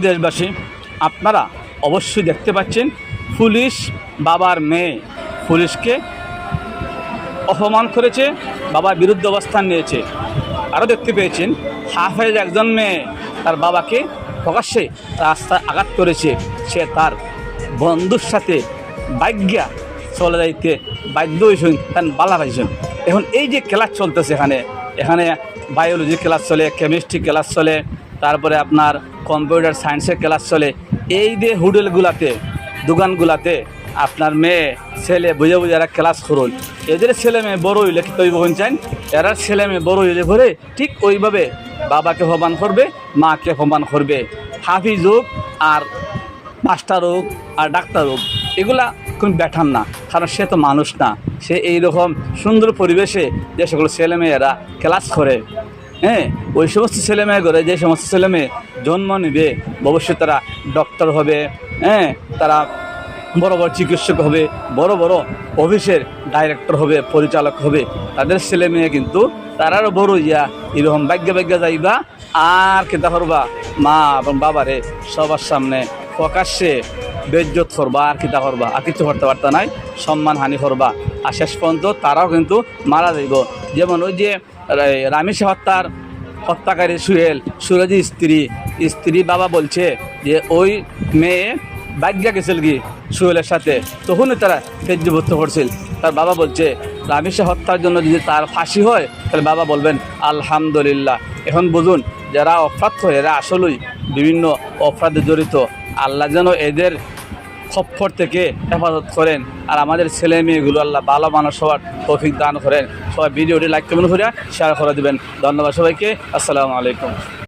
দেশবাসী, আপনারা অবশ্যই দেখতে পাচ্ছেন পুলিশ বাবার মেয়ে পুলিশকে অপমান করেছে, বাবার বিরুদ্ধে অবস্থান নিয়েছে। আরও দেখতে পেয়েছেন হাফেজ একজন মেয়ে তার বাবাকে প্রকাশ্যে রাস্তায় আঘাত করেছে। সে তার বন্ধুর সাথে বাইজ্ঞা চলে যাইতে বাধ্য হয়েছেন, তার বালা পাইছেন। এখন এই যে ক্লাস চলতেছে এখানে বায়োলজি ক্লাস চলে, কেমিস্ট্রি ক্লাস চলে, তারপরে আপনার কম্পিউটার সায়েন্সের ক্লাস চলে। এই যে হোটেলগুলাতে দোকানগুলাতে আপনার মেয়ে ছেলে বুঝে বুঝে এরা ক্লাস করুন। এদের ছেলে মেয়ে বড় হইলে কি তৈব চান, এরা ছেলে মেয়ে বড় হইলে ভরে ঠিক ওইভাবে বাবাকে অপমান করবে, মাকে অপমান করবে। হাফিজ হোক আর মাস্টার হোক আর ডাক্তার হোক, এগুলা কোন ব্যাঠান না, কারণ সে তো মানুষ না। সে এইরকম সুন্দর পরিবেশে যে সকল ছেলেমেয়েরা ক্লাস করে, ওই সমস্ত ছেলেমেয়ে করে যে সমস্ত ছেলেমেয়ে জন্ম নেবে, ভবিষ্যতে তারা ডক্টর হবে, তারা বড় বড় চিকিৎসক হবে, বড় বড় অফিসের ডাইরেক্টর হবে, পরিচালক হবে। তাদের ছেলে মেয়ে কিন্তু তারারও বড় ইয়া এরকম ভাগ্যে যাইবা আর কেতা করবা, মা এবং বাবারে সবার সামনে প্রকাশ্যে বেজ্জত করবা আর কিতা করবা, আর কিছু করতে পারতা নাই, সম্মানহানি করবা। আর শেষ পর্যন্ত তারাও কিন্তু মারা যাইব। যেমন ওই যে রামিসা হত্যাকারী সুরজি স্ত্রী বাবা বলছে যে ওই মেয়ে ভাগ্যা গেছিল কি সুহেলের সাথে, তখনই তারা তেজ্যভুক্ত করছিল। তার বাবা বলছে রামিসা হত্যার জন্য যদি তার ফাঁসি হয় তাহলে বাবা বলবেন আলহামদুলিল্লাহ। এখন বুঝুন, যারা অপরাধ করে এরা আসলেই বিভিন্ন অপরাধে জড়িত। আল্লাহ যেন এদের খপ্পর থেকে হেফাজত করেন, আর আমাদের ছেলে মেয়েগুলো আল্লাহ ভালো মানুষ হওয়ার তৌফিক দান করেন। সবাই ভিডিওটি লাইক কমেন্ট করে শেয়ার করে দেবেন। ধন্যবাদ সবাইকে। আসসালামু আলাইকুম।